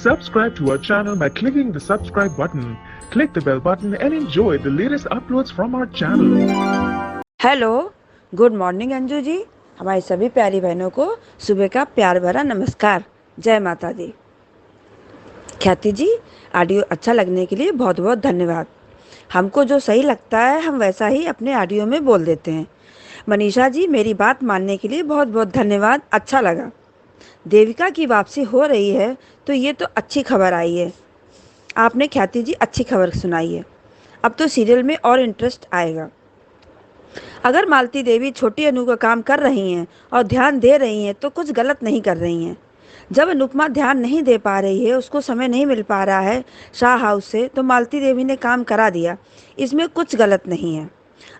Subscribe to our channel by clicking the subscribe button. Click the bell button and enjoy the latest uploads from our channel. Hello, good morning Anju ji. हमारी सभी प्यारी बहनों को सुबह का प्यार भरा नमस्कार। जय माता दी। ख्याति जी, ऑडियो अच्छा लगने के लिए बहुत बहुत धन्यवाद। हमको जो सही लगता है हम वैसा ही अपने ऑडियो में बोल देते हैं। मनीषा जी, मेरी बात मानने के लिए बहुत बहुत धन्यवाद, अच्छा लगा। देविका की वापसी हो रही है तो ये तो अच्छी खबर आई है। आपने ख्याति जी अच्छी खबर सुनाई है। अब तो सीरियल में और इंटरेस्ट आएगा। अगर मालती देवी छोटी अनु का काम कर रही हैं और ध्यान दे रही हैं तो कुछ गलत नहीं कर रही हैं। जब अनुपमा ध्यान नहीं दे पा रही है, उसको समय नहीं मिल पा रहा है शाह हाउस से, तो मालती देवी ने काम करा दिया। इसमें कुछ गलत नहीं है।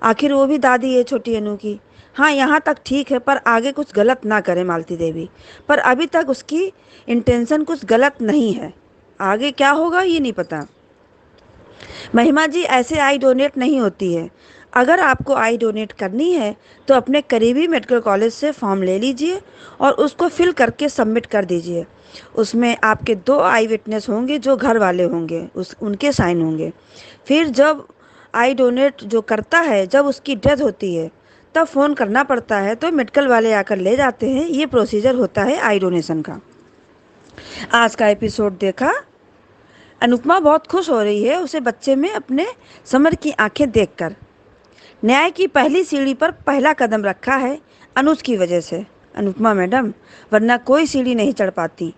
आखिर वो भी दादी है छोटी अनु की। हाँ, यहाँ तक ठीक है, पर आगे कुछ गलत ना करे मालती देवी। पर अभी तक उसकी इंटेंशन कुछ गलत नहीं है। आगे क्या होगा ये नहीं पता। महिमा जी, ऐसे आई डोनेट नहीं होती है। अगर आपको आई डोनेट करनी है तो अपने करीबी मेडिकल कॉलेज से फॉर्म ले लीजिए और उसको फिल करके सबमिट कर दीजिए। उसमें आपके 2 आई विटनेस होंगे जो घर वाले होंगे, उनके साइन होंगे। फिर जब आई डोनेट जो करता है, जब उसकी डेथ होती है तब फ़ोन करना पड़ता है, तो मेडिकल वाले आकर ले जाते हैं। ये प्रोसीजर होता है आई डोनेशन का। आज का एपिसोड देखा? अनुपमा बहुत खुश हो रही है उसे बच्चे में अपने समर की आंखें देखकर। न्याय की पहली सीढ़ी पर पहला कदम रखा है अनुज की वजह से। अनुपमा मैडम, वरना कोई सीढ़ी नहीं चढ़ पाती।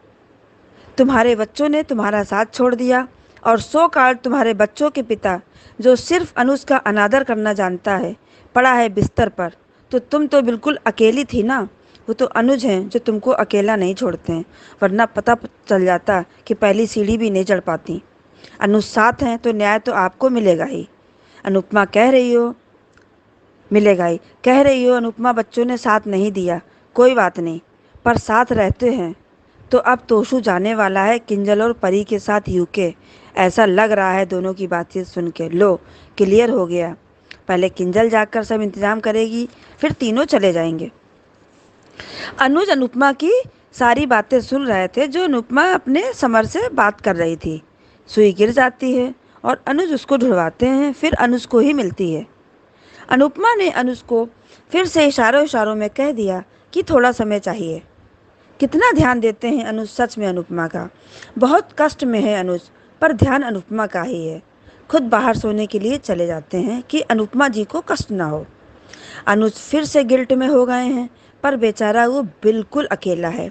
तुम्हारे बच्चों ने तुम्हारा साथ छोड़ दिया और सो कार्ड तुम्हारे बच्चों के पिता, जो सिर्फ अनुज का अनादर करना जानता है, पड़ा है बिस्तर पर। तो तुम तो बिल्कुल अकेली थी ना। वो तो अनुज हैं जो तुमको अकेला नहीं छोड़ते हैं, वरना पता चल जाता कि पहली सीढ़ी भी नहीं चढ़ पाती। अनुज साथ हैं तो न्याय तो आपको मिलेगा ही। अनुपमा कह रही हो मिलेगा ही कह रही हो अनुपमा, बच्चों ने साथ नहीं दिया, कोई बात नहीं, पर साथ रहते हैं। तो अब तोशु जाने वाला है किंजल और परी के साथ यूके। ऐसा लग रहा है दोनों की बातचीत सुन के। लो, क्लियर हो गया। पहले किंजल जाकर सब इंतजाम करेगी, फिर तीनों चले जाएंगे। अनुज अनुपमा की सारी बातें सुन रहे थे जो अनुपमा अपने समर से बात कर रही थी। सुई गिर जाती है और अनुज उसको ढुलवाते हैं, फिर अनुज को ही मिलती है। अनुपमा ने अनुज को फिर से इशारों इशारों में कह दिया कि थोड़ा समय चाहिए। कितना ध्यान देते हैं अनुज सच में अनुपमा का। बहुत कष्ट में है अनुज, पर ध्यान अनुपमा का ही है। खुद बाहर सोने के लिए चले जाते हैं कि अनुपमा जी को कष्ट ना हो। अनुज फिर से गिल्ट में हो गए हैं, पर बेचारा वो बिल्कुल अकेला है।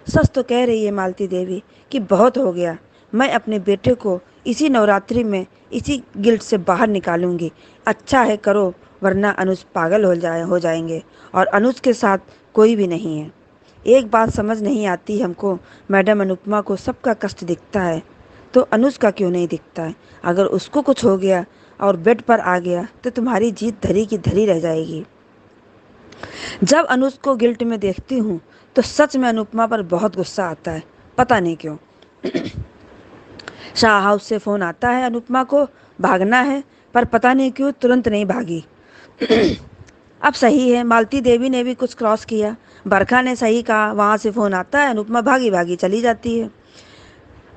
सच तो कह रही है मालती देवी कि बहुत हो गया, मैं अपने बेटे को इसी नवरात्रि में इसी गिल्ट से बाहर निकालूंगी। अच्छा है करो, वरना अनुज पागल हो जाएंगे और अनुज के साथ कोई भी नहीं है। एक बात समझ नहीं आती हमको मैडम, अनुपमा को सबका कष्ट दिखता है तो अनुज का क्यों नहीं दिखता है? अगर उसको कुछ हो गया और बेड पर आ गया तो तुम्हारी जीत धरी की धरी रह जाएगी। जब अनुज को गिल्ट में देखती हूँ तो सच में अनुपमा पर बहुत गुस्सा आता है, पता नहीं क्यों। शाह हाउस से फ़ोन आता है अनुपमा को भागना है, पर पता नहीं क्यों तुरंत नहीं भागी। अब सही है, मालती देवी ने भी कुछ क्रॉस किया। बरखा ने सही कहा, वहाँ से फ़ोन आता है, अनुपमा भागी भागी चली जाती है।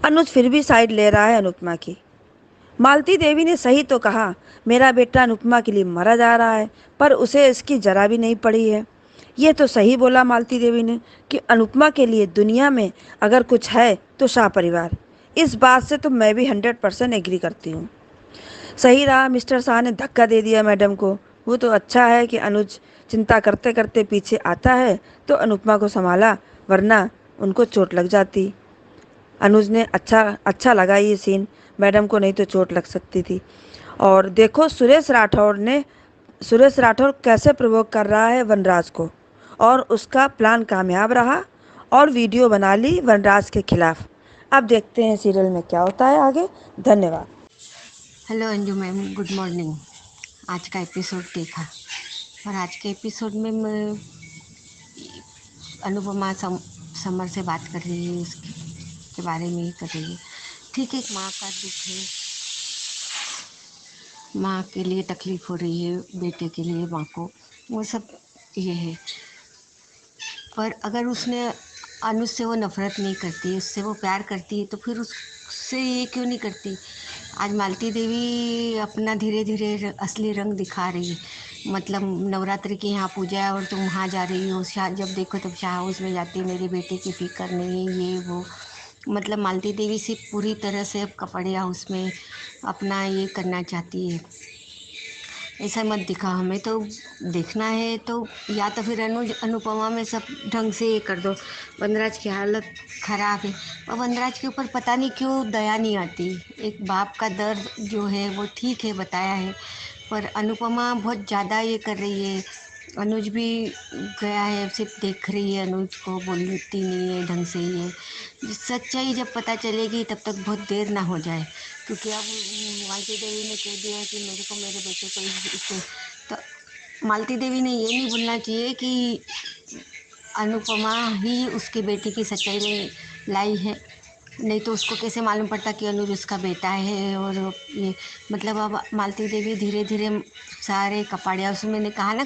अनुज फिर भी साइड ले रहा है अनुपमा की। मालती देवी ने सही तो कहा, मेरा बेटा अनुपमा के लिए मरा जा रहा है, पर उसे इसकी जरा भी नहीं पड़ी है। ये तो सही बोला मालती देवी ने कि अनुपमा के लिए दुनिया में अगर कुछ है तो शाह परिवार। इस बात से तो मैं भी 100% एग्री करती हूँ। सही रहा मिस्टर शाह ने धक्का दे दिया मैडम को। वो तो अच्छा है कि अनुज चिंता करते करते पीछे आता है तो अनुपमा को संभाला, वरना उनको चोट लग जाती। अनुज ने अच्छा लगा ये सीन, मैडम को नहीं तो चोट लग सकती थी। और देखो सुरेश राठौर कैसे प्रोवोक कर रहा है वनराज को, और उसका प्लान कामयाब रहा और वीडियो बना ली वनराज के खिलाफ। अब देखते हैं सीरियल में क्या होता है आगे। धन्यवाद। Hello Anju ma'am, good morning. आज का एपिसोड देखा और आज के एपिसोड में मैं अनुपमा समर से बात कर रही है, उसके के बारे में ही कर रही है। ठीक है, एक माँ का दुख है, माँ के लिए तकलीफ़ हो रही है, बेटे के लिए माँ को, वो सब ये है। पर अगर उसने अनुज से वो नफरत नहीं करती, उससे वो प्यार करती है, तो फिर उससे ये क्यों नहीं करती। आज मालती देवी अपना धीरे धीरे असली रंग दिखा रही है। मतलब नवरात्रि की यहाँ पूजा है और तुम वहाँ जा रही हो, शाह जब देखो तब शाह हाउस में जाती है, मेरे बेटे की फिक्र नहीं है, ये वो। मतलब मालती देवी से पूरी तरह से अब कपड़े हाउस में अपना ये करना चाहती है। ऐसा मत दिखाओ, हमें तो देखना है तो या तो फिर अनुज अनुपमा में सब ढंग से ये कर दो। वनराज की हालत खराब है और वनराज के ऊपर पता नहीं क्यों दया नहीं आती। एक बाप का दर्द जो है वो ठीक है, बताया है, पर अनुपमा बहुत ज़्यादा ये कर रही है। अनुज भी गया है, सिर्फ देख रही है, अनुज को बोलती नहीं है ढंग से। ये सच्चाई जब पता चलेगी तब तक बहुत देर ना हो जाए, क्योंकि अब मालती देवी ने कह दिया है कि मेरे को मेरे बेटे को इससे, तो मालती देवी ने ये नहीं बोलना चाहिए कि अनुपमा ही उसके बेटे की सच्चाई में लाई है। नहीं तो उसको कैसे मालूम पड़ता कि अनुज उसका बेटा है। और ये मतलब अब मालती देवी धीरे धीरे सारे कपाड़िया, उसमें मैंने कहा ना,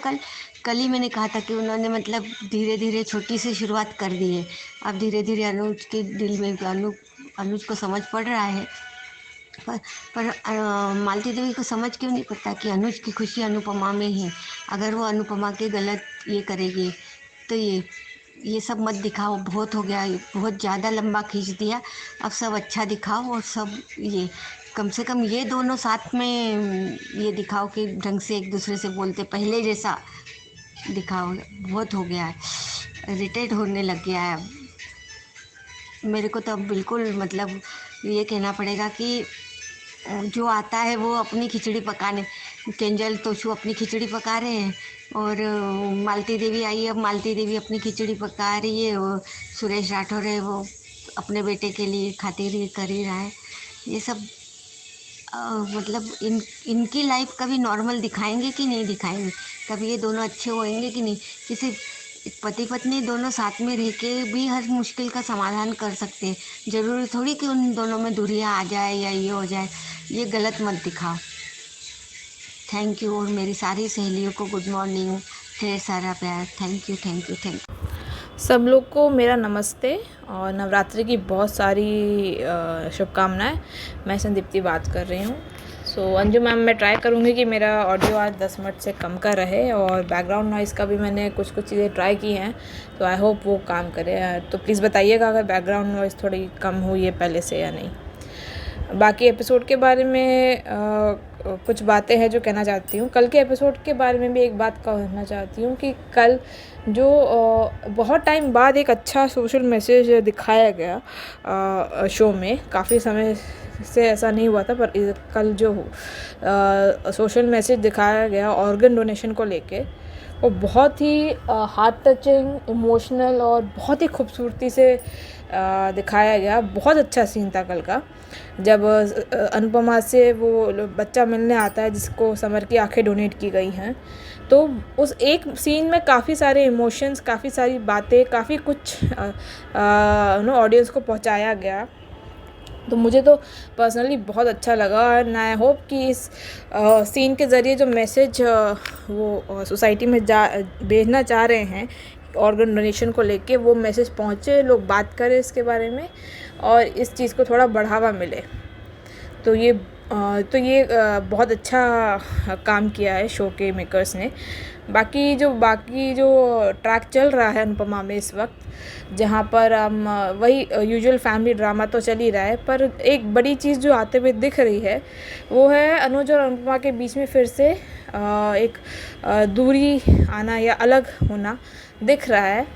कल ही मैंने कहा था कि उन्होंने मतलब धीरे धीरे छोटी सी शुरुआत कर दी है। अब धीरे धीरे अनुज के दिल में अनुज को समझ पड़ रहा है। पर मालती देवी को समझ क्यों नहीं पड़ता कि अनुज की खुशी अनुपमा में है। अगर वो अनुपमा के गलत ये करेगी तो ये सब मत दिखाओ, बहुत हो गया, बहुत ज़्यादा लंबा खींच दिया। अब सब अच्छा दिखाओ और सब ये कम से कम ये दोनों साथ में ये दिखाओ कि ढंग से एक दूसरे से बोलते, पहले जैसा दिखाओ। बहुत हो गया है, इरिटेट होने लग गया है अब मेरे को तो। अब बिल्कुल मतलब ये कहना पड़ेगा कि जो आता है वो अपनी खिचड़ी पकाने, केंजल तोशु अपनी खिचड़ी पका रहे हैं और मालती देवी आई, अब मालती देवी अपनी खिचड़ी पका रही है और सुरेश राठौर है वो अपने बेटे के लिए खातिर ही कर ही रहा है। ये सब मतलब इनकी लाइफ कभी नॉर्मल दिखाएंगे कि नहीं दिखाएंगे, कभी ये दोनों अच्छे होंगे कि नहीं। किसी पति पत्नी दोनों साथ में रह के भी हर मुश्किल का समाधान कर सकते हैं, ज़रूरी थोड़ी कि उन दोनों में दूरियां आ जाए या ये हो जाए। ये गलत मत दिखाओ। थैंक यू, और मेरी सारी सहेलियों को गुड मॉर्निंग, ढेर सारा प्यार। Thank you thank you thank you. सब लोग को मेरा नमस्ते और नवरात्रि की बहुत सारी शुभकामनाएं। मैं संदीप्ति बात कर रही हूँ। सो अंजू मैम, मैं ट्राई करूँगी कि मेरा ऑडियो आज 10 मिनट से कम का रहे और बैकग्राउंड नॉइज़ का भी मैंने कुछ चीज़ें ट्राई की हैं, तो आई होप वो काम करे। तो प्लीज़ बताइएगा अगर बैकग्राउंड नॉइज़ थोड़ी कम हुई है पहले से या नहीं। बाकी एपिसोड के बारे में कुछ बातें हैं जो कहना चाहती हूँ। कल के एपिसोड के बारे में भी एक बात कहना चाहती हूँ कि कल जो बहुत टाइम बाद एक अच्छा सोशल मैसेज दिखाया गया शो में। काफ़ी समय से ऐसा नहीं हुआ था, पर कल जो सोशल मैसेज दिखाया गया ऑर्गन डोनेशन को लेके, वो बहुत ही हार्ट टचिंग, इमोशनल और बहुत ही खूबसूरती से दिखाया गया। बहुत अच्छा सीन था कल का, जब अनुपमा से वो बच्चा मिलने आता है जिसको समर की आंखें डोनेट की गई हैं। तो उस एक सीन में काफ़ी सारे इमोशंस, काफ़ी सारी बातें, काफ़ी कुछ ऑडियंस को पहुंचाया गया। तो मुझे तो पर्सनली बहुत अच्छा लगा एंड आई होप कि इस सीन के ज़रिए जो मैसेज वो सोसाइटी में भेजना चाह रहे हैं ऑर्गन डोनेशन को लेके, वो मैसेज पहुँचे, लोग बात करें इसके बारे में और इस चीज़ को थोड़ा बढ़ावा मिले। तो ये बहुत अच्छा काम किया है शो के मेकर्स ने। बाकी जो ट्रैक चल रहा है अनुपमा में इस वक्त, जहाँ पर हम वही यूजुअल फैमिली ड्रामा तो चल ही रहा है, पर एक बड़ी चीज़ जो आते हुए दिख रही है वो है अनुज और अनुपमा के बीच में फिर से एक दूरी आना या अलग होना दिख रहा है।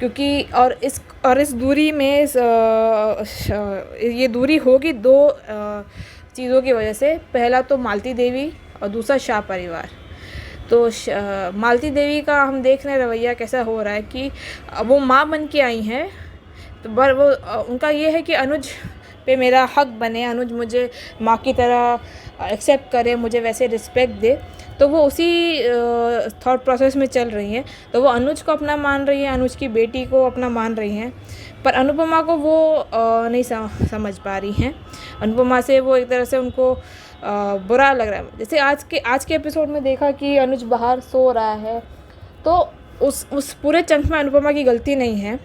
क्योंकि इस दूरी में ये दूरी होगी दो चीज़ों की वजह से। पहला तो मालती देवी और दूसरा शाह परिवार। तो मालती देवी का हम देख रहे हैं रवैया कैसा हो रहा है कि वो माँ बन के आई हैं, तो वो उनका ये है कि अनुज पे मेरा हक बने, अनुज मुझे माँ की तरह एक्सेप्ट करे, मुझे वैसे रिस्पेक्ट दे। तो वो उसी थॉट प्रोसेस में चल रही हैं। तो वो अनुज को अपना मान रही हैं, अनुज की बेटी को अपना मान रही हैं, पर अनुपमा को वो नहीं समझ पा रही हैं। अनुपमा से वो एक तरह से उनको बुरा लग रहा है। जैसे आज के एपिसोड में देखा कि अनुज बाहर सो रहा है, तो उस पूरे चंक में अनुपमा की गलती नहीं है।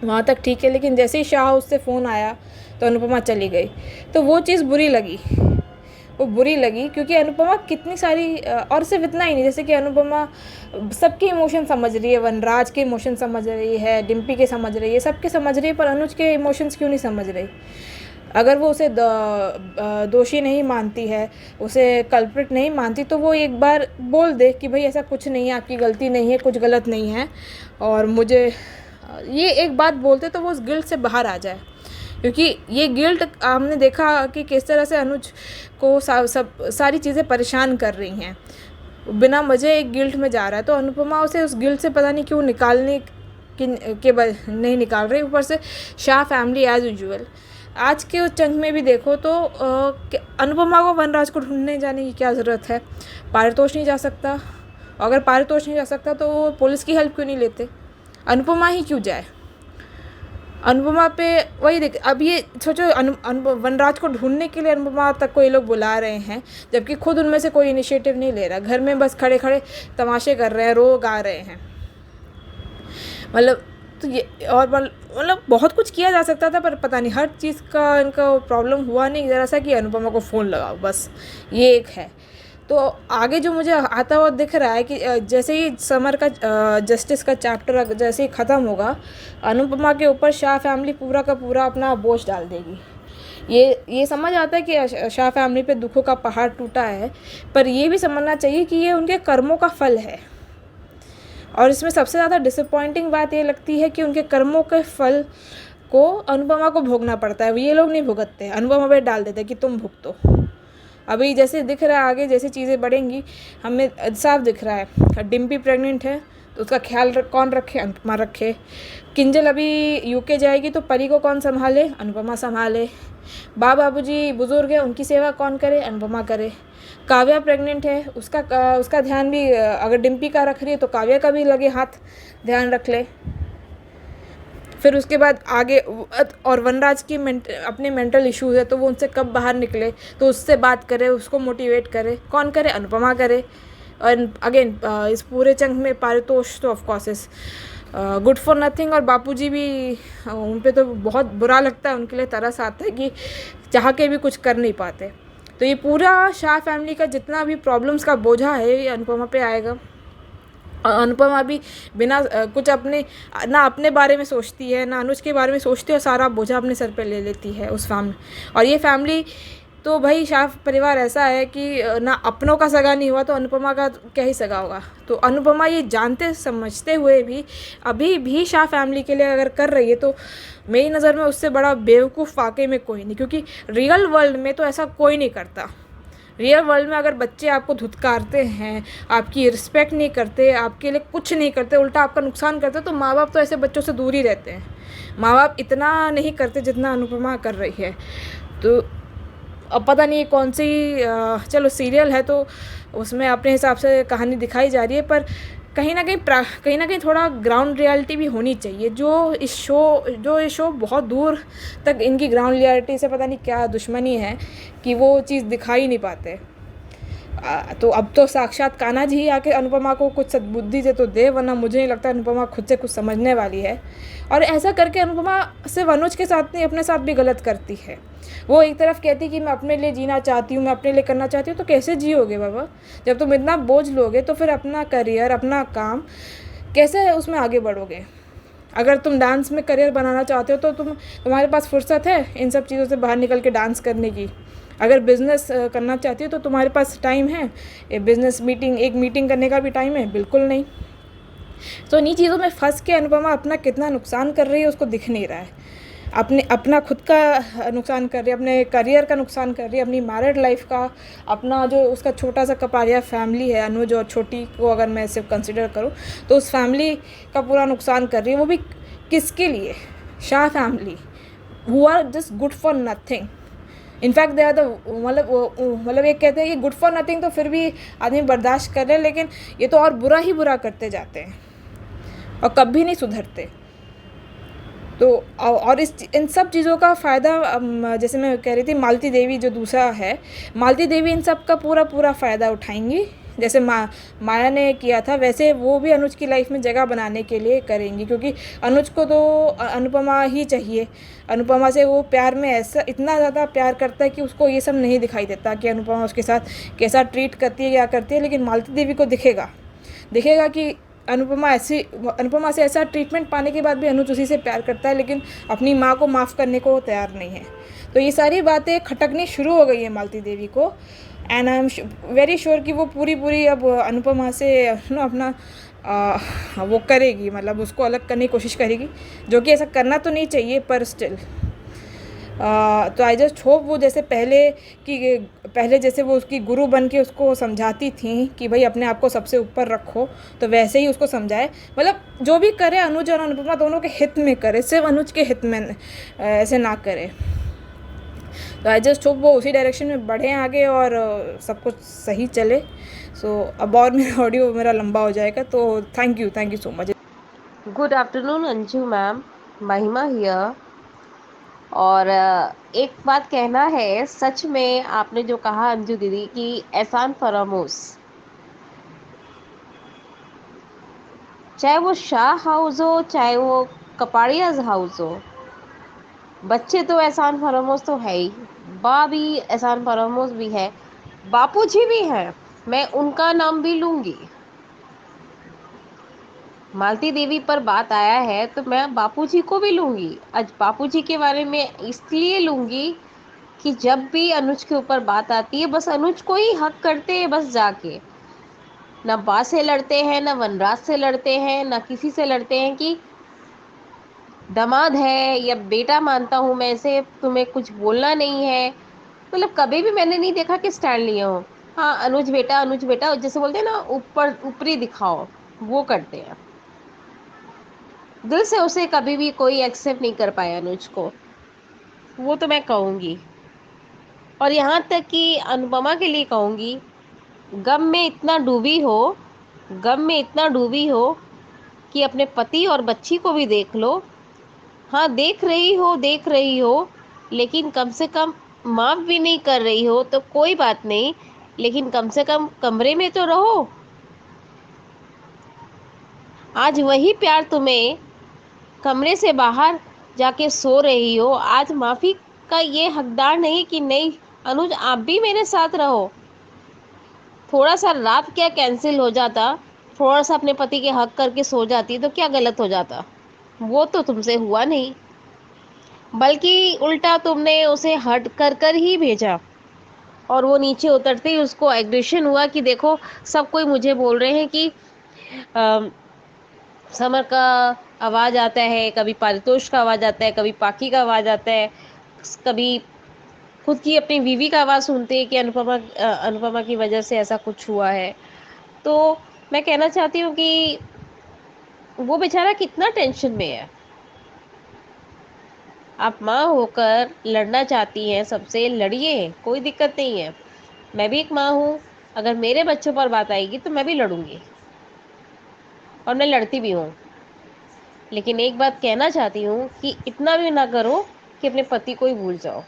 वहाँ तक ठीक है, लेकिन जैसे ही शाह हाउस से फ़ोन आया तो अनुपमा चली गई। तो वो चीज़ बुरी लगी, वो बुरी लगी क्योंकि अनुपमा कितनी सारी और सिर्फ इतना ही नहीं, जैसे कि अनुपमा सबके इमोशन समझ रही है, वनराज के इमोशन समझ रही है, डिम्पी के समझ रही है, सबके समझ रही है, पर अनुज के इमोशंस क्यों नहीं समझ रही? अगर वो उसे दोषी नहीं मानती है, उसे कल्प्रिट नहीं मानती, तो वो एक बार बोल दे कि भाई ऐसा कुछ नहीं है, आपकी गलती नहीं है, कुछ गलत नहीं है, और मुझे ये एक बात बोलते तो वो उस गिल्ट से बाहर आ जाए। क्योंकि ये गिल्ट हमने देखा कि किस तरह से अनुज को सारी चीज़ें परेशान कर रही हैं, बिना वजह एक गिल्ट में जा रहा है। तो अनुपमा उसे उस गिल्ट से पता नहीं क्यों निकालने नहीं निकाल रही। ऊपर से शाह फैमिली एज यूजुअल, आज के उस चंक में भी देखो तो अनुपमा को वनराज को ढूंढने जाने की क्या ज़रूरत है? पारितोष नहीं जा सकता, अगर पारितोष नहीं जा सकता तो वो पुलिस की हेल्प क्यों नहीं लेते? अनुपमा ही क्यों जाए? अनुपमा पे वही देख, अब ये सोचो वनराज को ढूंढने के लिए अनुपमा तक को ये लोग बुला रहे हैं, जबकि खुद उनमें से कोई इनिशिएटिव नहीं ले रहा, घर में बस खड़े खड़े तमाशे कर रहे हैं, रो गा रहे हैं। मतलब तो ये और मतलब बहुत कुछ किया जा सकता था, पर पता नहीं हर चीज़ का इनका प्रॉब्लम हुआ नहीं ज़रा सा कि अनुपमा को फ़ोन लगाओ, बस ये एक है। तो आगे जो मुझे आता हुआ दिख रहा है कि जैसे ही समर का जस्टिस का चैप्टर जैसे ही ख़त्म होगा, अनुपमा के ऊपर शाह फैमिली पूरा का पूरा अपना बोझ डाल देगी। ये समझ आता है कि शाह फैमिली पे दुखों का पहाड़ टूटा है, पर ये भी समझना चाहिए कि ये उनके कर्मों का फल है। और इसमें सबसे ज़्यादा डिसअपॉइंटिंग बात ये लगती है कि उनके कर्मों के फल को अनुपमा को भोगना पड़ता है, ये लोग नहीं भुगतते, अनुपमा पे डाल देते कि तुम भुगतो। अभी जैसे दिख रहा है आगे जैसे चीज़ें बढ़ेंगी, हमें साफ दिख रहा है डिम्पी प्रेग्नेंट है तो उसका ख्याल कौन रखे? अनुपमा रखे। किंजल अभी यूके जाएगी तो परी को कौन संभाले? अनुपमा संभाले। बाबूजी बुज़ुर्ग है, उनकी सेवा कौन करे? अनुपमा करे। काव्या प्रेग्नेंट है, उसका ध्यान भी अगर डिम्पी का रख रही है तो काव्या का भी लगे हाथ, ध्यान रख ले। फिर उसके बाद आगे और वनराज की अपने मेंटल इश्यूज़ है तो वो उनसे कब बाहर निकले, तो उससे बात करे, उसको मोटिवेट करे, कौन करे? अनुपमा करे। और अगेन इस पूरे चंक में पारितोष तो of course is good for nothing, और बापूजी भी उन पे तो बहुत बुरा लगता है, उनके लिए तरस आता है कि चाह के भी कुछ कर नहीं पाते। तो ये पूरा शाह फैमिली का जितना भी प्रॉब्लम्स का बोझा है ये अनुपमा पे आएगा। अनुपमा भी बिना कुछ अपने बारे में सोचती है, ना अनुज के बारे में सोचती है, और सारा बोझा अपने सर पे ले लेती है उस फैमिली। और ये फैमिली तो भाई शाह परिवार ऐसा है कि ना अपनों का सगा नहीं हुआ तो अनुपमा का क्या ही सगा होगा। तो अनुपमा ये जानते समझते हुए भी अभी भी शाह फैमिली के लिए अगर कर रही है तो मेरी नज़र में उससे बड़ा बेवकूफ़ वाकई में कोई नहीं, क्योंकि रियल वर्ल्ड में तो ऐसा कोई नहीं करता। रियल वर्ल्ड में अगर बच्चे आपको धुतकारते हैं, आपकी रिस्पेक्ट नहीं करते, आपके लिए कुछ नहीं करते, उल्टा आपका नुकसान करते, तो माँ बाप तो ऐसे बच्चों से दूर ही रहते हैं। माँ बाप इतना नहीं करते जितना अनुपमा कर रही है। तो अब पता नहीं कौन सी चलो सीरियल है तो उसमें अपने हिसाब से कहानी दिखाई जा रही है, पर कहीं ना कहीं थोड़ा ग्राउंड रियलिटी भी होनी चाहिए। जो इस शो बहुत दूर तक इनकी ग्राउंड रियलिटी से पता नहीं क्या दुश्मनी है कि वो चीज़ दिखाई नहीं पाते। तो अब तो साक्षात कान्हा जी आके अनुपमा को कुछ सद्बुद्धि से तो दे, वरना मुझे नहीं लगता अनुपमा खुद से कुछ समझने वाली है। और ऐसा करके अनुपमा सिर्फ अनुज के साथ नहीं अपने साथ भी गलत करती है। वो एक तरफ कहती कि मैं अपने लिए जीना चाहती हूँ, मैं अपने लिए करना चाहती हूँ, तो कैसे जियोगे बाबा? जब तुम इतना बोझ लोगे तो फिर अपना करियर, अपना काम कैसे उसमें आगे बढ़ोगे? अगर तुम डांस में करियर बनाना चाहते हो तो तुम्हारे पास फुर्सत है इन सब चीज़ों से बाहर निकल के डांस करने की? अगर बिज़नेस करना चाहती हो तो तुम्हारे पास टाइम है? एक मीटिंग करने का भी टाइम है? बिल्कुल नहीं। तो इन्हीं चीज़ों में फंस के अनुपमा अपना कितना नुकसान कर रही है उसको दिख नहीं रहा है। अपना खुद का नुकसान कर रही है, अपने करियर का नुकसान कर रही है, अपनी मैरिड लाइफ का, अपना जो उसका छोटा सा कपारिया फैमिली है अनुज और छोटी को अगर मैं सिर्फ कंसिडर करूँ तो उस फैमिली का पूरा नुकसान कर रही है। वो भी किसके लिए? Shah family, who are just good for nothing. In fact they are the मतलब ये कहते हैं कि गुड फॉर नथिंग तो फिर भी आदमी बर्दाश्त कर रहे, लेकिन ये तो और बुरा ही बुरा करते जाते हैं और कभी नहीं सुधरते। तो और इन सब चीज़ों का फ़ायदा जैसे मैं कह रही थी मालती देवी जो दूसरा है, मालती देवी इन सब का पूरा फ़ायदा उठाएंगी जैसे माया ने किया था, वैसे वो भी अनुज की लाइफ में जगह बनाने के लिए करेंगी, क्योंकि अनुज को तो अनुपमा ही चाहिए। अनुपमा से वो प्यार में ऐसा इतना ज़्यादा प्यार करता है कि उसको ये सब नहीं दिखाई देता कि अनुपमा उसके साथ कैसा ट्रीट करती है, क्या करती है, लेकिन मालती देवी को दिखेगा कि अनुपमा से ऐसा ट्रीटमेंट पाने के बाद भी अनुज उसी से प्यार करता है, लेकिन अपनी माँ को माफ़ करने को तैयार नहीं है। तो ये सारी बातें खटकनी शुरू हो गई है मालती देवी को, and I am very sure कि वो पूरी अब अनुपमा से अपना वो करेगी, मतलब उसको अलग करने की कोशिश करेगी, जो कि ऐसा करना तो नहीं चाहिए, पर स्टिल तो आई जस्ट होप वो जैसे पहले जैसे वो उसकी गुरु बन के उसको समझाती थी कि भाई अपने आप को सबसे ऊपर रखो, तो वैसे ही उसको समझाए। मतलब जो भी करे अनुज और अनुपमा दोनों के हित में करे, सिर्फ अनुज के हित में ऐसे ना करे। तो आई जस्ट होप वो उसी डायरेक्शन में बढ़े आगे और सब कुछ सही चले। सो अब और मेरा ऑडियो मेरा लंबा हो जाएगा, तो thank you so much. Good afternoon Anju ma'am, महिमा हियर। और एक बात कहना है, सच में आपने जो कहा अंजू दीदी कि एहसान फरामोश, चाहे वो शाह हाउस हो चाहे वो कपाड़ियाज हाउस हो, बच्चे तो एहसान फरामोश तो है ही, बा भी एहसान फरामोश भी है, बापूजी भी हैं, मैं उनका नाम भी लूंगी। मालती देवी पर बात आया है तो मैं बापूजी को भी लूंगी। आज बापूजी के बारे में इसलिए लूंगी कि जब भी अनुज के ऊपर बात आती है, बस अनुज को ही हक करते हैं, बस जाके ना बा से लड़ते हैं, ना वनराज से लड़ते हैं, ना किसी से लड़ते हैं कि दामाद है या बेटा मानता हूँ मैं इसे, तुम्हें कुछ बोलना नहीं है। मतलब कभी भी मैंने नहीं देखा कि स्टैंड लिए हो। हाँ, अनुज बेटा जैसे बोलते हैं ना, ऊपरी दिखाओ, वो करते हैं। दिल से उसे कभी भी कोई एक्सेप्ट नहीं कर पाया अनुज को, वो तो मैं कहूँगी। और यहाँ तक कि अनुपमा के लिए कहूँगी, गम में इतना डूबी हो कि अपने पति और बच्ची को भी देख लो। हाँ, देख रही हो, लेकिन कम से कम माफ भी नहीं कर रही हो तो कोई बात नहीं, लेकिन कम से कम कमरे में तो रहो। आज वही प्यार तुम्हें कमरे से बाहर जाके सो रही हो, आज माफी का ये हकदार नहीं कि नहीं अनुज आप भी मेरे साथ रहो। थोड़ा सा रात क्या कैंसिल हो जाता, थोड़ा सा अपने पति के हक करके सो जाती तो क्या गलत हो जाता। वो तो तुमसे हुआ नहीं, बल्कि उल्टा तुमने उसे हट कर ही भेजा। और वो नीचे उतरते ही उसको एग्रेशन हुआ कि देखो सब कोई मुझे बोल रहे हैं कि समर का आवाज़ आता है, कभी पारितोष का आवाज़ आता है, कभी पाकी का आवाज़ आता है, कभी खुद की अपनी बीवी का आवाज़ सुनते हैं कि अनुपमा की वजह से ऐसा कुछ हुआ है। तो मैं कहना चाहती हूँ कि वो बेचारा कितना टेंशन में है। आप माँ होकर लड़ना चाहती हैं सबसे, लड़िए, कोई दिक्कत नहीं है। मैं भी एक माँ हूँ, अगर मेरे बच्चों पर बात आएगी तो मैं भी लड़ूंगी, और मैं लड़ती भी हूँ। लेकिन एक बात कहना चाहती हूँ कि इतना भी ना करो कि अपने पति को ही भूल जाओ।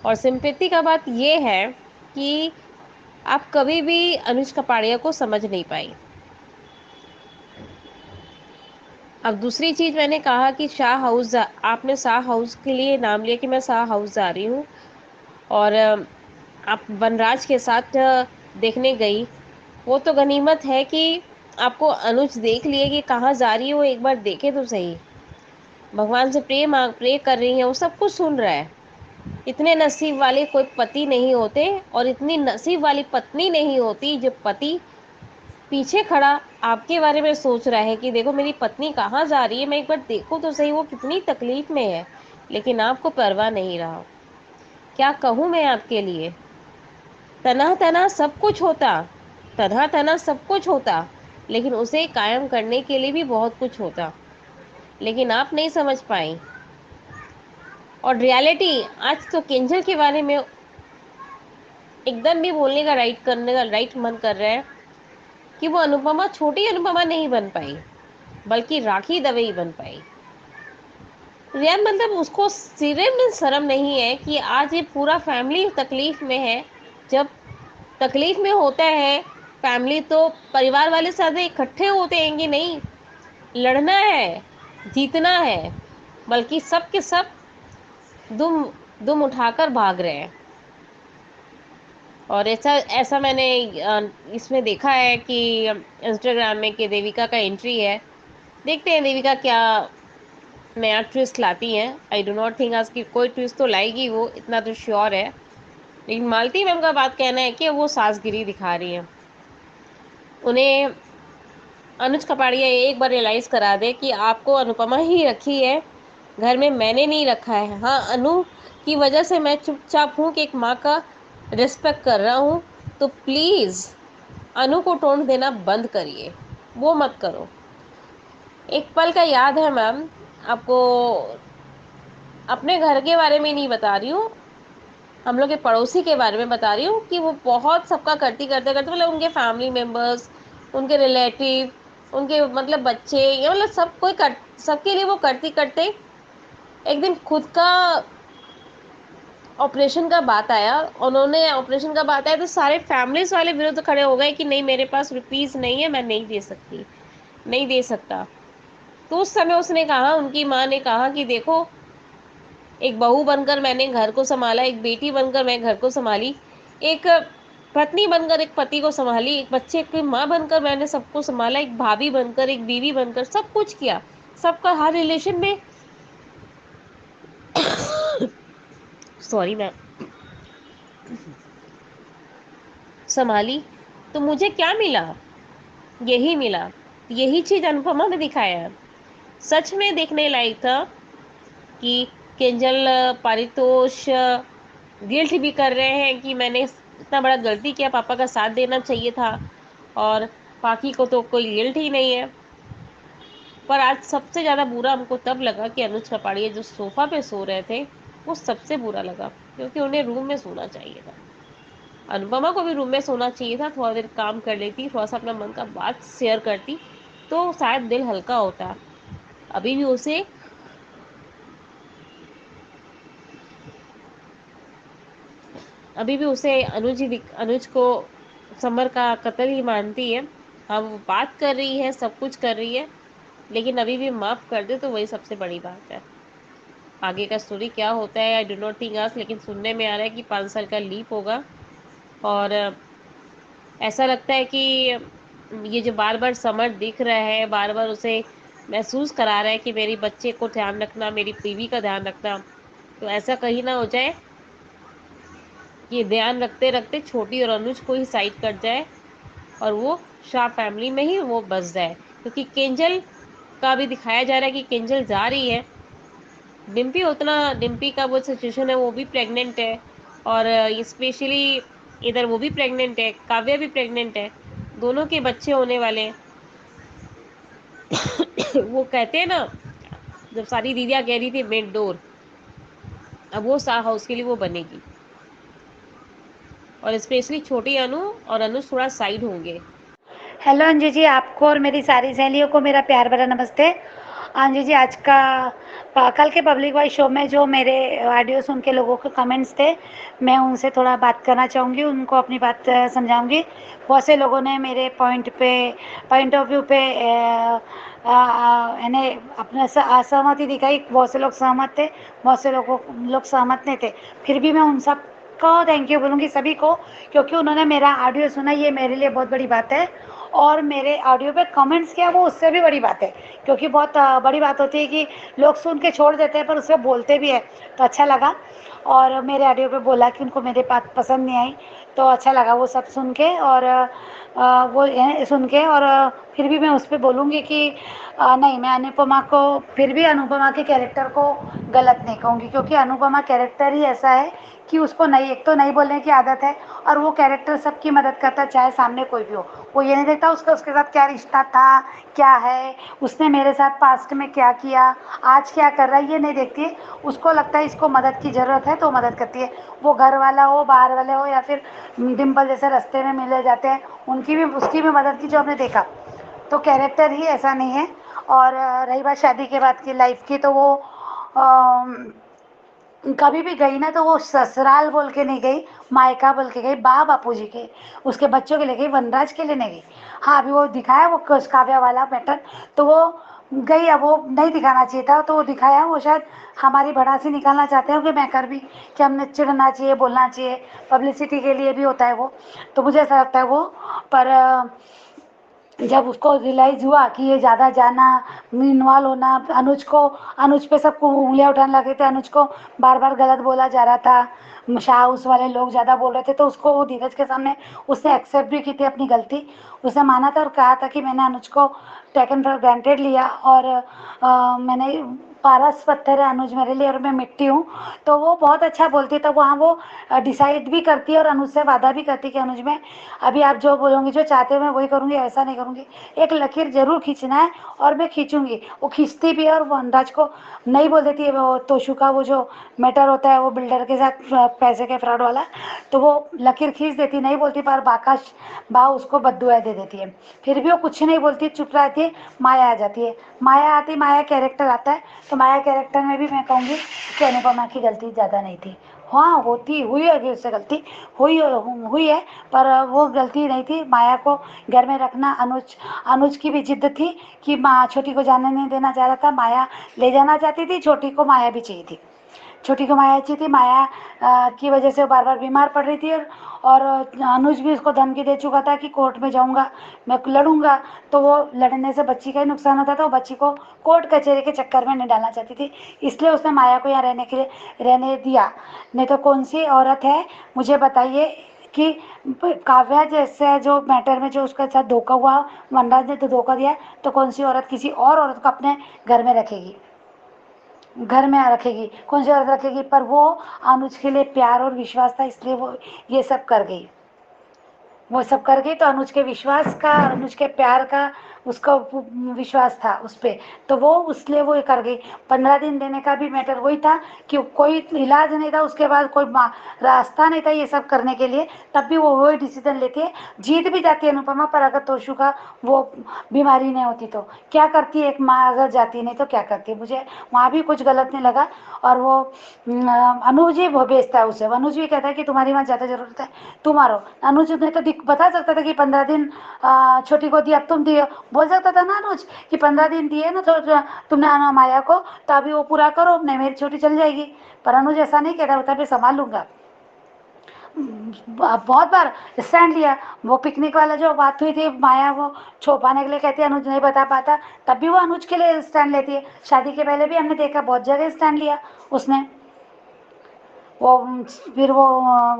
और सिंपैथी का बात ये है कि आप कभी भी अनुज कपाड़िया को समझ नहीं पाई। अब दूसरी चीज़, मैंने कहा कि शाह हाउस, आपने शाह हाउस के लिए नाम लिया कि मैं शाह हाउस जा रही हूँ, और आप वनराज के साथ देखने गई, वो तो गनीमत है कि आपको अनुज देख लिए कि कहाँ जा रही है, वो एक बार देखे तो सही। भगवान से प्रे कर रही है, वो सब कुछ सुन रहा है। इतने नसीब वाले कोई पति नहीं होते, और इतनी नसीब वाली पत्नी नहीं होती जो पति पीछे खड़ा आपके बारे में सोच रहा है कि देखो मेरी पत्नी कहाँ जा रही है, मैं एक बार देखूँ तो सही वो कितनी तकलीफ में है, लेकिन आपको परवाह नहीं रहा। क्या कहूँ मैं आपके लिए, तना सब कुछ होता, लेकिन उसे कायम करने के लिए भी बहुत कुछ होता, लेकिन आप नहीं समझ पाई। और रियलिटी, आज तो किंजल के बारे में एकदम भी बोलने का राइट मन कर रहा है कि वो अनुपमा, छोटी अनुपमा नहीं बन पाई, बल्कि राखी दवे ही बन पाई। यार मतलब उसको सिरे में शर्म नहीं है कि आज ये पूरा फैमिली तकलीफ में है, जब तकलीफ में होता है फैमिली, तो परिवार वाले साथ इकट्ठे होते हैं कि नहीं, लड़ना है, जीतना है, बल्कि सब के सब दुम दुम उठाकर भाग रहे हैं। और ऐसा ऐसा मैंने इसमें देखा है कि इंस्टाग्राम में कि देविका का एंट्री है। देखते हैं देविका क्या नया ट्विस्ट लाती हैं। आई डो नॉट थिंक आज की कोई ट्विस्ट तो लाएगी वो, इतना तो श्योर है। लेकिन मालती मैम का बात कहना है कि वो सासगिरी दिखा रही है। उन्हें अनुज कपाड़िया एक बार रियलाइज करा दे कि आपको अनुपमा ही रखी है, घर में मैंने नहीं रखा है। हाँ, अनु की वजह से मैं चुपचाप हूँ कि एक माँ का रिस्पेक्ट कर रहा हूँ, तो प्लीज अनु को टोन देना बंद करिए, वो मत करो। एक पल का याद है मैम आपको, अपने घर के बारे में नहीं बता रही हूँ, हम लोग के पड़ोसी के बारे में बता रही हूँ कि वो बहुत सबका करते करते मतलब उनके फैमिली मेंबर्स, उनके रिलेटिव, उनके मतलब बच्चे, या मतलब सब कोई कर, सबके लिए वो करती करते एक दिन खुद का ऑपरेशन का बात आया, उन्होंने ऑपरेशन का बात आया तो सारे फैमिलीज वाले विरुद्ध खड़े हो गए कि नहीं, मेरे पास रुपीस नहीं है, मैं नहीं दे सकती, नहीं दे सकता। तो उस समय उसने कहा, उनकी माँ ने कहा कि देखो, एक बहू बनकर मैंने घर को संभाला, एक बेटी बनकर मैं घर को संभाली, एक पत्नी बनकर एक पति को संभाली, एक बच्चे की माँ बनकर मैंने सबको संभाला, एक भाभी बनकर, एक बीवी बनकर सब कुछ किया, सबका हर रिलेशन में सॉरी मैं संभाली। तो मुझे क्या मिला? यही मिला। यही चीज अनुपमा में दिखाया है। सच में देखने लायक था कि किंजल पारितोष गिल्ट भी कर रहे हैं कि मैंने इतना बड़ा गलती किया, पापा का साथ देना चाहिए था, और बाकी को तो कोई गिल्ट ही नहीं है। पर आज सबसे ज्यादा बुरा हमको तब लगा कि अनुज कपाड़िया जो सोफा पे सो रहे थे, वो सबसे बुरा लगा, क्योंकि उन्हें रूम में सोना चाहिए था। अनुपमा को भी रूम में सोना चाहिए था, थोड़ा देर काम कर लेती, थोड़ा सा अपना मन का बात शेयर करती, तो शायद दिल हल्का होता। अभी भी उसे अनुज को समर का कत्ल ही मानती है। हाँ, वो बात कर रही है, सब कुछ कर रही है, लेकिन अभी भी माफ कर दे तो वही सबसे बड़ी बात है। आगे का स्टोरी क्या होता है आई डू नॉट थिंक आज, लेकिन सुनने में आ रहा है कि 5 साल का लीप होगा। और ऐसा लगता है कि ये जो बार बार समर दिख रहा है, बार बार उसे महसूस करा रहा है कि मेरी बच्चे को ध्यान रखना, मेरी बीवी का ध्यान रखना, तो ऐसा कहीं ना हो जाए कि ध्यान रखते रखते छोटी और अनुज को ही साइड कर जाए और वो शाह फैमिली में ही वो बस जाए। क्योंकि किंजल का भी दिखाया जा रहा है कि किंजल जा रही है, डिम्पी का वो सिचुएशन है, वो भी प्रेग्नेंट है, और स्पेशली इधर वो भी प्रेग्नेंट है, काव्या भी प्रेग्नेंट है, दोनों के बच्चे होने वाले हैं। वो कहते हैं ना, जब सारी दीदियां कह रही थी मेन डोर, अब वो शाह हाउस के लिए वो बनेगी, और स्पेशली छोटी अनु और अनुज थोड़ा साइड होंगे। हेलो अंजू जी, आपको और मेरी सारी सहेलियों को मेरा प्यार भरा नमस्ते। अंजू जी, आज का कल के पब्लिक वॉइस शो में जो मेरे ऑडियो सुन के लोगों के कमेंट्स थे, मैं उनसे थोड़ा बात करना चाहूँगी, उनको अपनी बात समझाऊँगी। बहुत से लोगों ने मेरे पॉइंट ऑफ व्यू पे यानी अपना असहमति दिखाई। बहुत से लोग सहमत थे, बहुत से लोग सहमत नहीं थे। फिर भी मैं उन सब को थैंक यू बोलूँगी, सभी को, क्योंकि उन्होंने मेरा ऑडियो सुना, ये मेरे लिए बहुत बड़ी बात है। और मेरे ऑडियो पे कमेंट्स किया, वो उससे भी बड़ी बात है, क्योंकि बहुत बड़ी बात होती है कि लोग सुन के छोड़ देते हैं पर उससे बोलते भी है, तो अच्छा लगा। और मेरे ऑडियो पे बोला कि उनको मेरी बात पसंद नहीं आई, तो अच्छा लगा वो सब सुन के। और वो सुन के, और फिर भी मैं उस पर बोलूँगी कि नहीं, मैं अनुपमा को, फिर भी अनुपमा के कैरेक्टर को गलत नहीं कहूँगी, क्योंकि अनुपमा कैरेक्टर ही ऐसा है कि उसको नहीं, एक तो नहीं बोलने की आदत है, और वो कैरेक्टर सबकी मदद करता है, चाहे सामने कोई भी हो। वो ये नहीं देखता उसके साथ क्या रिश्ता था, क्या है, उसने मेरे साथ पास्ट में क्या किया, आज क्या कर रहा है, ये नहीं देखती है। उसको लगता है इसको मदद की ज़रूरत है तो मदद करती है। वो घर वाला हो, बाहर वाले हो, या फिर डिम्पल जैसे रास्ते में मिले जाते हैं, उसकी भी मदद की, जो हमने देखा। तो कैरेक्टर ही ऐसा नहीं है। और रही बात शादी के बाद की लाइफ की, तो वो कभी भी गई ना तो वो ससुराल बोल के नहीं गई, मायका बोल के गई, बापूजी के उसके बच्चों के लिए गई, वनराज के लिए नहीं गई। हाँ अभी वो दिखाया वो काव्या वाला मैटर, तो वो गई। अब वो नहीं दिखाना चाहिए था तो वो दिखाया, वो शायद हमारी भड़ासी निकालना चाहते हो कि मैं कर भी, कि हमने चिढ़ना चाहिए, बोलना चाहिए, पब्लिसिटी के लिए भी होता है वो। तो मुझे ऐसा लगता है वो, पर जब उसको रियलाइज हुआ कि ये ज़्यादा जाना, इन्वॉल्व होना, अनुज पे सबको उंगलियां उठाने लगे थे, अनुज को बार बार गलत बोला जा रहा था, शाह हाउस वाले लोग ज़्यादा बोल रहे थे, तो उसको वो धीरज के सामने उसने एक्सेप्ट भी की थी अपनी गलती। उसने माना था और कहा था कि मैंने अनुज को टेकन फॉर ग्रांटेड लिया, और मैंने पारस पत्थर है अनुज मेरे लिए और मैं मिट्टी हूँ। तो वो बहुत अच्छा बोलती है, तो वहाँ वो डिसाइड भी करती है और अनुज से वादा भी करती है कि अनुज में अभी आप जो बोलोगे, जो चाहते हो मैं वही करूँगी, ऐसा नहीं करूँगी, एक लकीर जरूर खींचना है और मैं खींचूंगी। वो खींचती भी है और वो वनराज को नहीं बोल देती है। वो तोशु का वो जो मैटर होता है वो बिल्डर के साथ पैसे के फ्रॉड वाला, तो वो लकीर खींच देती, नहीं बोलती, पर बाकाश बा उसको बद्दुआ दे देती है। फिर भी वो कुछ नहीं बोलती, चुप रहती है। माया आ जाती है, माया आती, माया कैरेक्टर आता है, तो माया कैरेक्टर में भी मैं कहूँगी कि अनुपमा की गलती ज़्यादा नहीं थी। हाँ होती हुई है, उससे गलती हुई है, पर वो गलती नहीं थी। माया को घर में रखना, अनुज की भी जिद थी कि माँ छोटी को जाने नहीं देना चाह रहा था, माया ले जाना चाहती थी, छोटी को माया भी चाहिए थी, छोटी को माया चाहिए थी। माया की वजह से बार बार बीमार पड़ रही थी, और अनुज भी उसको धमकी दे चुका था कि कोर्ट में जाऊंगा, मैं लड़ूंगा, तो वो लड़ने से बच्ची का ही नुकसान होता था, वो बच्ची को कोर्ट कचहरी के चक्कर में नहीं डालना चाहती थी, इसलिए उसने माया को यहाँ रहने के लिए रहने दिया। नहीं तो कौन सी औरत है, मुझे बताइए, कि काव्या जैसे जो मैटर में जो उसके साथ धोखा हुआ, वनराज ने तो धोखा दिया, तो कौन सी औरत किसी और औरत को अपने घर में रखेगी, घर में रखेगी, कौन सी औरत रखेगी। पर वो अनुज के लिए प्यार और विश्वास था, इसलिए वो ये सब कर गई, वो सब कर गई। तो अनुज के विश्वास का, अनुज के प्यार का उसका विश्वास था उस पर, तो वो इसलिए वो कर गई। 15 दिन देने का भी मैटर वही था कि कोई इलाज नहीं था, उसके बाद कोई रास्ता नहीं था ये सब करने के लिए, तब भी वो वही डिसीजन लेती है। जीत भी जाती है अनुपमा, पर अगर तोशु का वो बीमारी नहीं होती तो क्या करती है एक माँ, अगर जाती नहीं तो क्या करती है। मुझे वहाँ भी कुछ गलत नहीं लगा। और वो अनुज ही वो भेजता है उसे, अनुज भी कहता है कि तुम्हारी वहाँ ज़्यादा ज़रूरत है, तुम मारो। अनुज ने तो बता सकता था कि 15 दिन छोटी को दिया, अब तुम दिए, बोल सकता था ना अनुज कि 15 दिन दिए ना, तो तुमने आना माया को, तो अभी वो पूरा करो, नहीं मेरी छोटी चल जाएगी। पर अनुज ऐसा नहीं कहता, बता मैं संभाल लूंगा। बहुत बार स्टैंड लिया। वो पिकनिक वाला जो बात हुई थी, माया वो छुपाने के लिए कहती है, अनुज नहीं बता पाता, तब भी वो अनुज के लिए स्टैंड लेती है। शादी के पहले भी हमने देखा बहुत जगह स्टैंड लिया उसने। वो फिर वो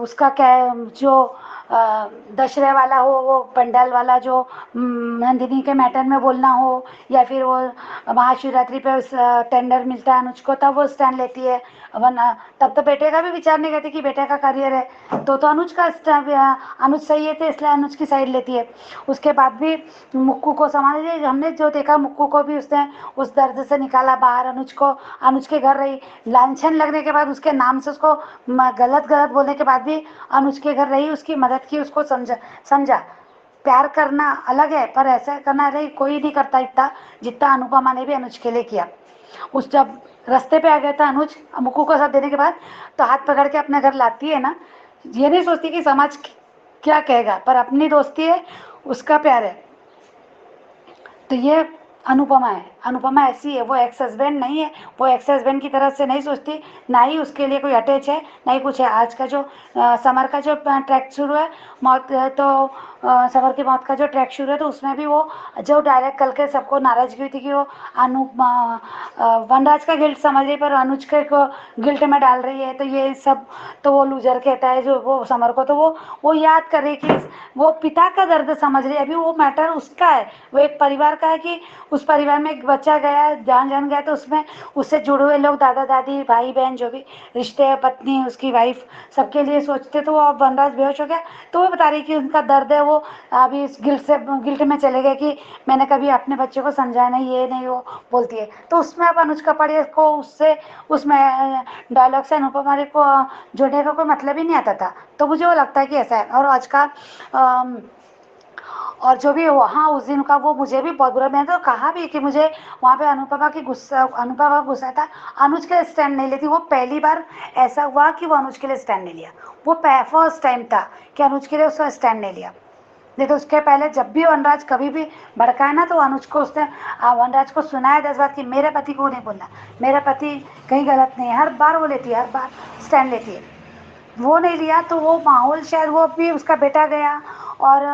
उसका क्या जो दशहरे वाला हो, वो पंडाल वाला जो नंदिनी के मैटर में बोलना हो, या फिर वो महाशिवरात्रि पे टेंडर मिलता है अनुज को, तब वो स्टैंड लेती है। वरना तब तो बेटे का भी विचार नहीं करती कि बेटे का करियर है, तो अनुज का अनुज सही है, तो इसलिए अनुज की साइड लेती है। उसके बाद भी मुक्कू को संभाल, हमने जो देखा मुक्कू को भी उसने उस दर्द से निकाला बाहर, अनुज को, अनुज के घर रही, लांछन लगने के बाद उसके नाम से उसको गलत गलत बोलने के बाद भी अनुज के घर रही, उसकी मदद की, उसको समझा। प्यार करना अलग है, पर ऐसा करना रही कोई नहीं करता इतना जितना अनुपमा ने भी अनुज के लिए किया। उस जब रास्ते पे आ गया था अनुज मुक्कू को साथ देने के बाद, तो हाथ पकड़ के अपने घर लाती है ना, ये नहीं सोचती कि समाज क्या कहेगा, पर अपनी दोस्ती है, उसका प्यार है। तो ये अनुपमा है, अनुपमा ऐसी है, वो एक्स हस्बैंड नहीं है, वो एक्स हस्बैंड की तरह से नहीं सोचती, ना ही उसके लिए कोई अटैच है, ना ही कुछ है। आज का जो समर का जो ट्रैक शुरू है, मौत तो समर की मौत का जो ट्रैक शुरू है, तो उसमें भी वो जो डायरेक्ट कल के सबको नाराजगी हुई थी कि वो वनराज का गिल्ट समझ रही, पर अनुज के को गिल्ट में डाल रही है, तो ये सब, तो वो लूजर कहता है जो वो समर को, तो वो याद कर रही कि वो पिता का दर्द समझ रही है। अभी वो मैटर उसका है, वो एक परिवार का है कि उस परिवार में एक बच्चा गया, जान गया, तो उसमें उससे जुड़े हुए लोग, दादा दादी, भाई बहन, जो भी रिश्ते हैं, पत्नी, उसकी वाइफ, सबके लिए सोचते। तो वो अब वनराज बेहोश हो गया, तो वो बता रही कि उनका दर्द है, वो अभी इस गिल्ट में चले गए कि मैंने कभी अपने बच्चे को समझाया नहीं, ये नहीं, वो बोलती है। तो उसमें अब अनुज कपाड़िया को उससे उसमें डायलॉग से अनुपमा को जोड़ने का कोई मतलब ही नहीं आता था। तो मुझे वो लगता है कि ऐसा है। और आज का और जो भी वहाँ उस दिन का वो मुझे भी बहुत बुरा, मैंने तो कहा भी कि मुझे वहाँ पे अनुपमा गुस्सा था, अनुज के लिए स्टैंड नहीं लेती। वो पहली बार ऐसा हुआ कि वो अनुज के लिए स्टैंड नहीं लिया, वो फर्स्ट टाइम था कि अनुज के लिए उसने स्टैंड नहीं लिया। नहीं तो उसके पहले जब भी वनराज कभी भी भड़काए ना तो अनुज को उसने वनराज को सुनाया 10 बार कि मेरे पति को नहीं बोलना, मेरा पति कहीं गलत नहीं है। हर बार वो लेती है, हर बार स्टैंड लेती है। वो नहीं लिया तो वो माहौल शायद, वो भी उसका बेटा गया और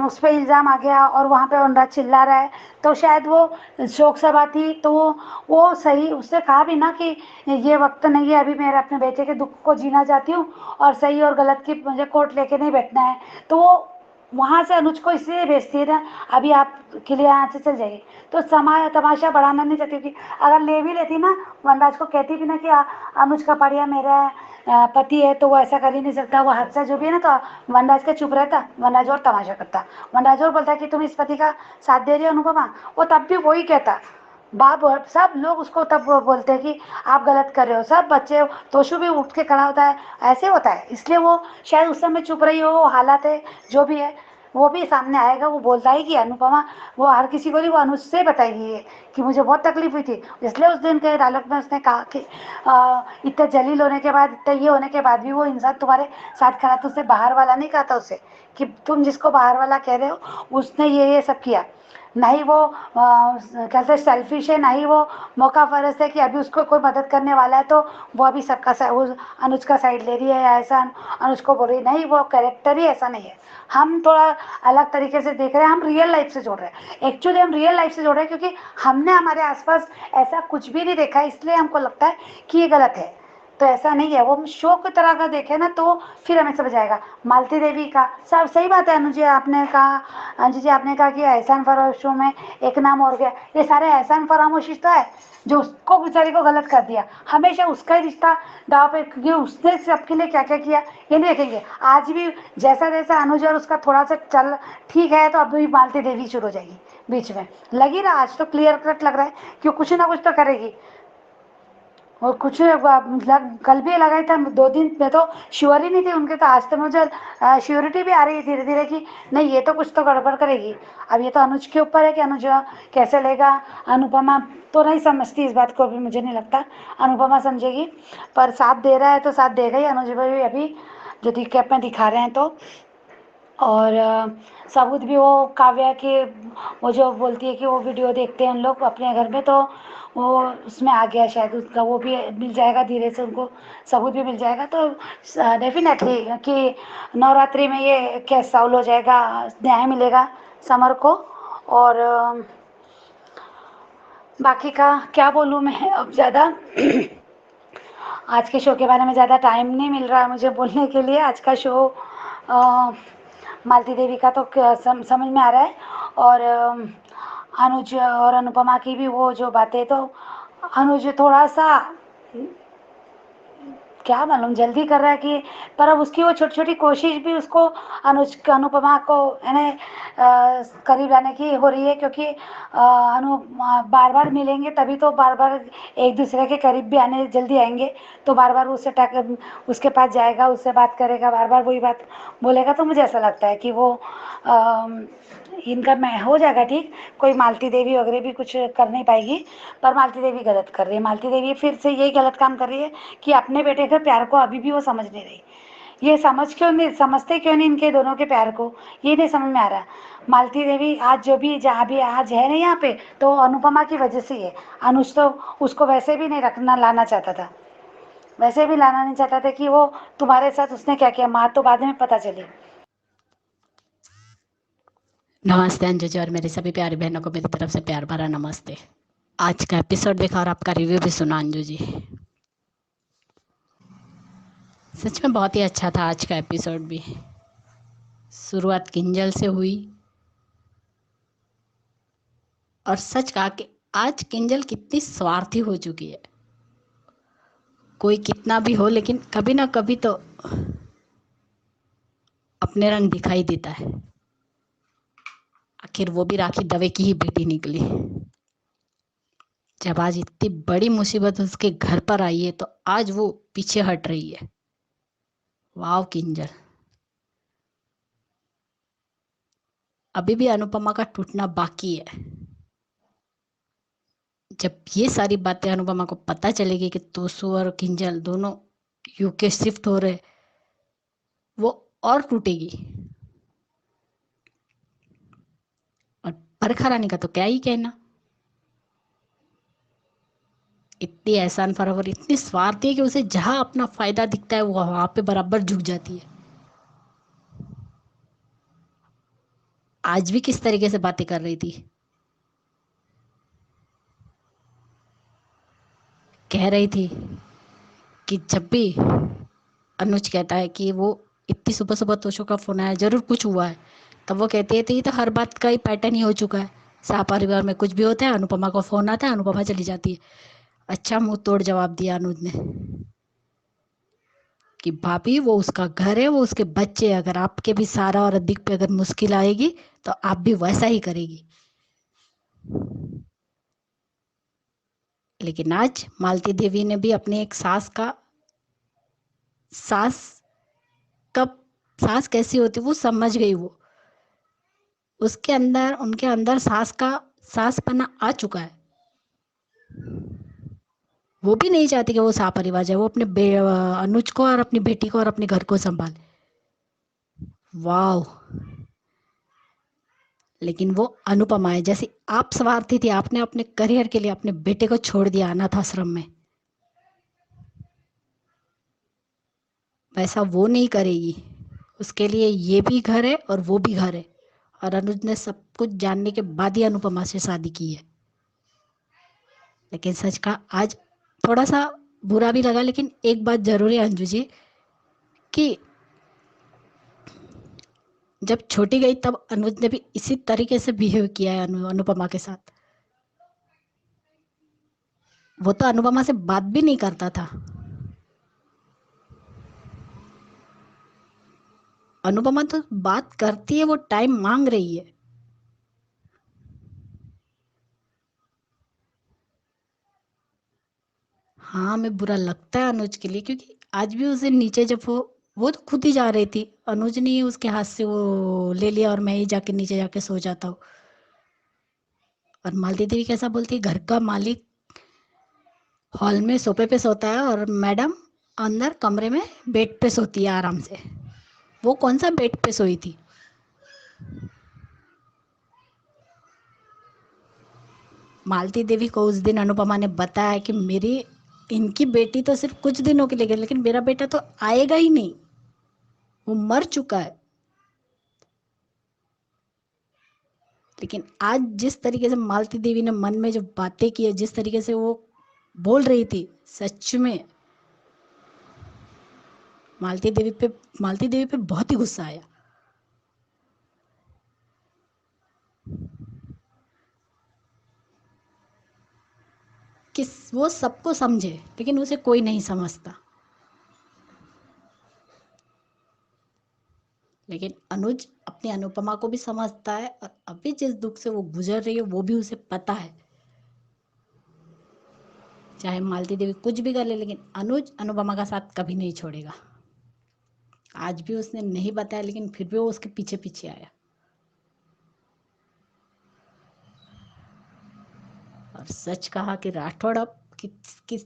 उस पर इल्ज़ाम आ गया और वहाँ पे वनराज चिल्ला रहा है, तो शायद वो शोक सभा थी तो वो सही, उसने कहा भी ना कि ये वक्त नहीं है अभी, मैं अपने बेटे के दुख को जीना चाहती हूँ और सही और गलत की मुझे कोर्ट लेके नहीं बैठना है। तो वो वहाँ से अनुज को इसलिए भेजती है ना, अभी आप के लिए यहाँ से चल जाइए। तो तमाशा बढ़ाना नहीं चाहती थी। अगर ले भी लेती ना, वनराज को कहती भी ना कि अनुज कपाड़िया मेरा पति है, तो वो ऐसा कर ही नहीं सकता। वो हादसा जो भी है ना, तो वनराज का चुप रहता, वनराज और तमाशा करता। वनराज और बोलता कि तुम इस पति का साथ दे रही हो अनुपमा, वो तब भी वही कहता। बाप और सब लोग उसको तब बोलते हैं कि आप गलत कर रहे हो, सब बच्चे, तोशु भी उठ के खड़ा होता है, ऐसे होता है। इसलिए वो शायद उस समय चुप रही हो, वो हालात है जो भी है, वो भी सामने आएगा, वो बोलता है कि अनुपमा, वो हर किसी को नहीं, वो अनुज से बताएगी ये कि मुझे बहुत तकलीफ हुई थी। इसलिए उस दिन के डायलॉग में उसने कहा कि इतना जलील होने के बाद, इतना ये होने के बाद भी वो इंसान तुम्हारे साथ खड़ा, तो उसने बाहर वाला नहीं कहा था उससे कि तुम जिसको बाहर वाला कह रहे हो उसने ये सब किया। ना ही वो कहते सेल्फिश है, ना ही वो मौका परस्त है कि अभी उसको कोई मदद करने वाला है तो वो अभी सबका वो अनुज का साइड ले रही है या ऐसा अनुज को बोल रही है। नहीं, वो कैरेक्टर ही ऐसा नहीं है। हम थोड़ा अलग तरीके से देख रहे हैं, हम रियल लाइफ से जोड़ रहे हैं। एक्चुअली हम रियल लाइफ से जोड़ रहे हैं क्योंकि हमने हमारे आसपास ऐसा कुछ भी नहीं देखा, इसलिए हमको लगता है कि ये गलत है। तो ऐसा नहीं है, वो हम शो की तरह का देखें ना तो फिर हमें समझ आएगा। मालती देवी का सब सही बात है। अनुजी आपने कहा, अंजू जी आपने कहा कि एहसान फरामोश शो में एक नाम और गया, ये सारे एहसान फरामोशी तो है जो उसको बेचारी को गलत कर दिया। हमेशा उसका ही रिश्ता दाव पे, क्योंकि उसने सबके लिए क्या क्या किया ये नहीं देखेंगे। आज भी जैसा जैसा अनुज और उसका थोड़ा सा चल ठीक है, तो अब भी मालती देवी शुरू हो जाएगी बीच में। लगी रहा, आज तो क्लियर कट लग रहा है कि कुछ ना कुछ तो करेगी। और कुछ कल भी लगाई था, 2 दिन में तो श्योर ही नहीं थी उनके, तो आज तो मुझे श्योरिटी भी आ रही है धीरे धीरे कि नहीं, ये तो कुछ तो गड़बड़ करेगी। अब ये तो अनुज के ऊपर है कि अनुज कैसे लेगा। अनुपमा तो नहीं समझती इस बात को, अभी मुझे नहीं लगता अनुपमा समझेगी, पर साथ दे रहा है तो साथ देगा ही अनुज भी अभी, जो कैप में दिखा रहे हैं तो। और सबूत भी वो काव्या के, वो जो बोलती है कि वो वीडियो देखते हैं उन लोग अपने घर में, तो वो उसमें आ गया शायद उसका, वो भी मिल जाएगा धीरे से, उनको सबूत भी मिल जाएगा। तो डेफिनेटली कि नवरात्रि में ये केस सॉल्व हो जाएगा, न्याय मिलेगा समर को। और बाकी का क्या बोलूँ मैं अब, ज़्यादा आज के शो के बारे में ज़्यादा टाइम नहीं मिल रहा है मुझे बोलने के लिए। आज का शो मालती देवी का तो समझ में आ रहा है, और अनुज और अनुपमा की भी वो जो बातें, तो अनुज थोड़ा सा क्या मालूम जल्दी कर रहा है कि, पर अब उसकी वो छोटी छोटी कोशिश भी उसको अनुपमा को यानी करीब लाने की हो रही है, क्योंकि बार बार मिलेंगे तभी तो बार बार एक दूसरे के करीब भी आने जल्दी आएंगे, तो बार बार उसके पास जाएगा, उससे बात करेगा, बार बार वही बात बोलेगा। तो मुझे ऐसा लगता है कि वो इनका मैं हो जाएगा ठीक, कोई मालती देवी वगैरह भी कुछ कर नहीं पाएगी। पर मालती देवी गलत कर रही है, मालती देवी फिर से यही गलत काम कर रही है कि अपने बेटे के प्यार को अभी भी वो समझ नहीं रही। ये समझते क्यों नहीं इनके दोनों के प्यार को, ये नहीं समझ में आ रहा। मालती देवी आज जो भी जहाँ भी आज है ना यहाँ पे, तो अनुपमा की वजह से ही है। अनुज तो उसको वैसे भी नहीं लाना चाहता था, वैसे भी लाना नहीं चाहता था कि वो तुम्हारे साथ उसने क्या किया, माँ तो बाद में पता चली। नमस्ते अंजू जी, और मेरी सभी प्यारी बहनों को मेरी तरफ से प्यार भरा नमस्ते। आज का एपिसोड देखा और आपका रिव्यू भी सुना अंजू जी, सच में बहुत ही अच्छा था आज का एपिसोड भी। शुरुआत किंजल से हुई, और सच कहा कि आज किंजल कितनी स्वार्थी हो चुकी है। कोई कितना भी हो, लेकिन कभी ना कभी तो अपने रंग दिखाई देता है। आखिर वो भी राखी दवे की ही बेटी निकली। जब आज इतनी बड़ी मुसीबत उसके घर पर आई है तो आज वो पीछे हट रही है। वाव किंजल, अभी भी अनुपमा का टूटना बाकी है। जब ये सारी बातें अनुपमा को पता चलेगी कि तोसू और किंजल दोनों यूके शिफ्ट हो रहे, वो और टूटेगी। और बरखा रानी का तो क्या ही कहना, इतनी एहसान फरावर, इतनी स्वार्थी है कि उसे जहां अपना फायदा दिखता है वो वहां पे बराबर झुक जाती है। आज भी किस तरीके से बातें कर रही थी, कह रही थी कि जब भी अनुज कहता है कि वो इतनी सुबह सुबह तोशो का फोन आया, जरूर कुछ हुआ है, तब वो कहती है ये तो हर बात का ही पैटर्न ही हो चुका है, शाह परिवार में कुछ भी होता है अनुपमा को फोन आता है, अनुपमा चली जाती है। अच्छा मुंह तोड़ जवाब दिया अनुज ने कि भाभी वो उसका घर है, वो उसके बच्चे हैं, अगर आपके भी सारा और अधिक पे अगर मुश्किल आएगी तो आप भी वैसा ही करेगी। लेकिन आज मालती देवी ने भी अपनी एक सास कब सास कैसी होती वो समझ गई। वो उसके अंदर उनके अंदर सासपना आ चुका है। वो भी नहीं चाहती कि वो शाह परिवार जाए, वो अपने अनुज को और अपनी बेटी को और अपने घर को संभाले। वाह, लेकिन वो अनुपमा है। जैसे आप स्वार्थी थी, आपने अपने करियर के लिए अपने बेटे को छोड़ दिया अनाथ आश्रम में, वैसा वो नहीं करेगी। उसके लिए ये भी घर है और वो भी घर है। और अनुज ने सब कुछ जानने के बाद ही अनुपमा से शादी की है। लेकिन सच का आज थोड़ा सा बुरा भी लगा, लेकिन एक बात जरूर है अंजू जी कि जब छोटी गई तब अनुज ने भी इसी तरीके से बिहेव किया है अनुपमा के साथ। वो तो अनुपमा से बात भी नहीं करता था। अनुपमा तो बात करती है, वो टाइम मांग रही है। हाँ, हमें बुरा लगता है अनुज के लिए, क्योंकि आज भी उसे नीचे जब वो तो खुद ही जा रही थी, अनुज ने ही उसके हाथ से वो ले लिया और मैं ही जाके नीचे जाके सो जाता हूँ। और मालती देवी कैसा बोलती है, घर का मालिक हॉल में सोफे पे सोता है और मैडम अंदर कमरे में बेड पे सोती है आराम से। वो कौन सा बेड पे सोई थी? मालती देवी को उस दिन अनुपमा ने बताया कि मेरी इनकी बेटी तो सिर्फ कुछ दिनों के लिए गई, लेकिन मेरा बेटा तो आएगा ही नहीं, वो मर चुका है। लेकिन आज जिस तरीके से मालती देवी ने मन में जो बातें की है, जिस तरीके से वो बोल रही थी, सच में मालती देवी पे बहुत ही गुस्सा आया। कि वो सबको समझे लेकिन उसे कोई नहीं समझता। लेकिन अनुज अपनी अनुपमा को भी समझता है और अभी जिस दुख से वो गुजर रही है वो भी उसे पता है। चाहे मालती देवी कुछ भी कर ले, लेकिन अनुज अनुपमा का साथ कभी नहीं छोड़ेगा। आज भी उसने नहीं बताया, लेकिन फिर भी वो उसके पीछे पीछे आया। और सच कहा कि राठौड़ अब किस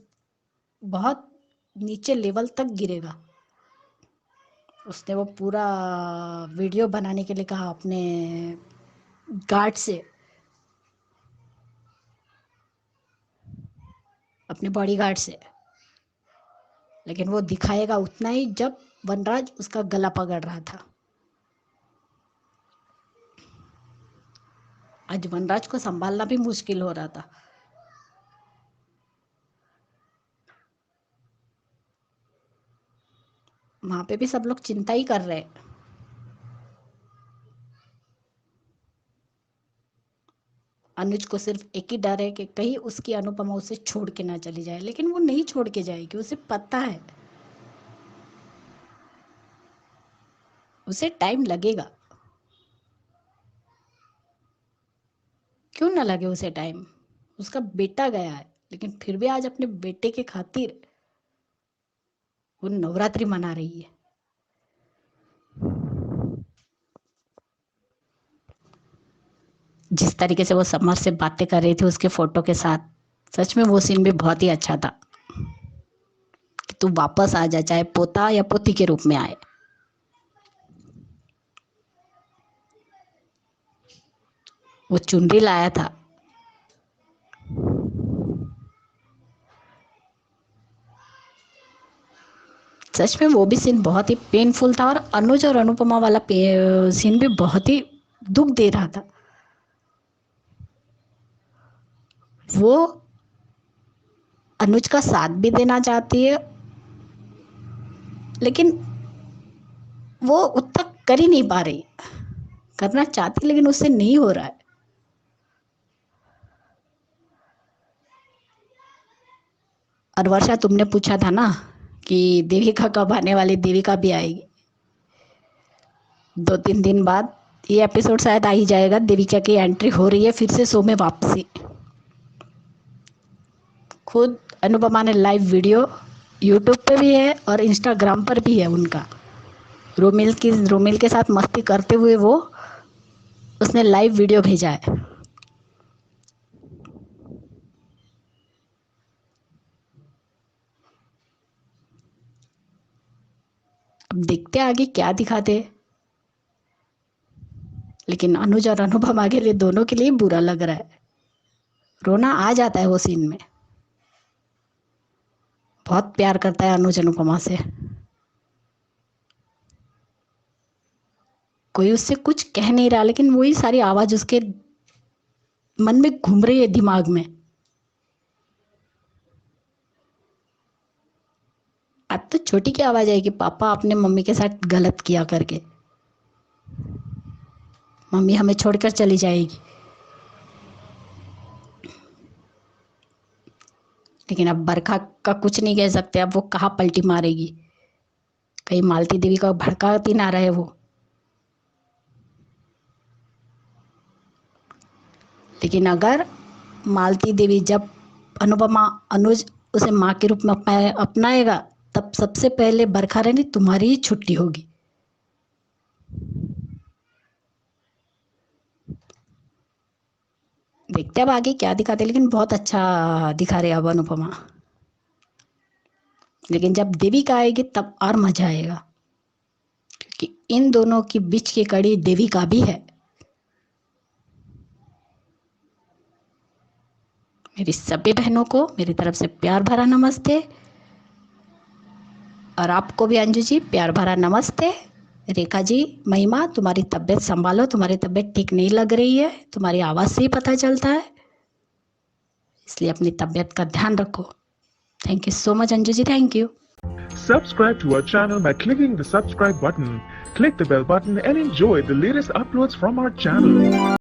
बहुत नीचे लेवल तक गिरेगा। उसने वो पूरा वीडियो बनाने के लिए कहा अपने गार्ड से, अपने बॉडीगार्ड से, लेकिन वो दिखाएगा उतना ही जब वनराज उसका गला पकड़ रहा था। आज वनराज को संभालना भी मुश्किल हो रहा था। वहां पे भी सब लोग चिंता ही कर रहे हैं। अनुज को सिर्फ एक ही डर है कि कहीं उसकी अनुपमा उसे छोड़ के ना चली जाए, लेकिन वो नहीं छोड़ के जाएगी, उसे पता है उसे टाइम लगेगा। क्यों ना लगे उसे टाइम, उसका बेटा गया है, लेकिन फिर भी आज अपने बेटे के खातिर वो नवरात्रि मना रही है। जिस तरीके से वो समर से बातें कर रही थी उसके फोटो के साथ, सच में वो सीन भी बहुत ही अच्छा था कि तू वापस आ जा, चाहे पोता या पोती के रूप में आए। वो चुनरी लाया था, सच में वो भी सीन बहुत ही पेनफुल था। और अनुज और अनुपमा वाला सीन भी बहुत ही दुख दे रहा था। वो अनुज का साथ भी देना चाहती है, लेकिन वो उतना कर ही नहीं पा रही। करना चाहती लेकिन उससे नहीं हो रहा है। और वर्षा, तुमने पूछा था ना कि देविका कब आने वाली, देविका भी आएगी 2-3 दिन बाद। ये एपिसोड शायद आ ही जाएगा। देविका की एंट्री हो रही है फिर से शो में वापसी। खुद अनुपमा ने लाइव वीडियो यूट्यूब पे भी है और इंस्टाग्राम पर भी है उनका। रोमिल के साथ मस्ती करते हुए वो उसने लाइव वीडियो भेजा है। अब देखते हैं आगे क्या दिखाते। लेकिन अनुज और अनुपमा के लिए, दोनों के लिए बुरा लग रहा है। रोना आ जाता है वो सीन में। बहुत प्यार करता है अनुज अनुपमा से। कोई उससे कुछ कह नहीं रहा, लेकिन वही सारी आवाज उसके मन में घूम रही है, दिमाग में। अब तो छोटी की आवाज आएगी, पापा आपने मम्मी के साथ गलत किया करके, मम्मी हमें छोड़कर चली जाएगी। लेकिन अब बरखा का कुछ नहीं कह सकते। अब वो कहाँ पलटी मारेगी, कहीं मालती देवी का भड़काती ना रहे वो। लेकिन अगर मालती देवी, जब अनुपमा अनुज उसे माँ के रूप में अपनाएगा, तब सबसे पहले बरखा रानी तुम्हारी ही छुट्टी होगी। देखते अब आगे क्या दिखाते। लेकिन बहुत अच्छा दिखा रहे अब अनुपमा। लेकिन जब देविका आएगी तब और मजा आएगा, क्योंकि इन दोनों की बीच की कड़ी देविका भी है। मेरी सभी बहनों को मेरी तरफ से प्यार भरा नमस्ते। और आपको भी अंजू जी प्यार भरा नमस्ते। रेखा जी, महिमा, तुम्हारी तबीयत संभालो। तुम्हारी तबीयत ठीक नहीं लग रही है, तुम्हारी आवाज़ से ही पता चलता है, इसलिए अपनी तबीयत का ध्यान रखो। Thank you so much Anju ji, thank you. Subscribe to our channel by clicking the subscribe button. Click the bell button and enjoy the latest uploads from our channel.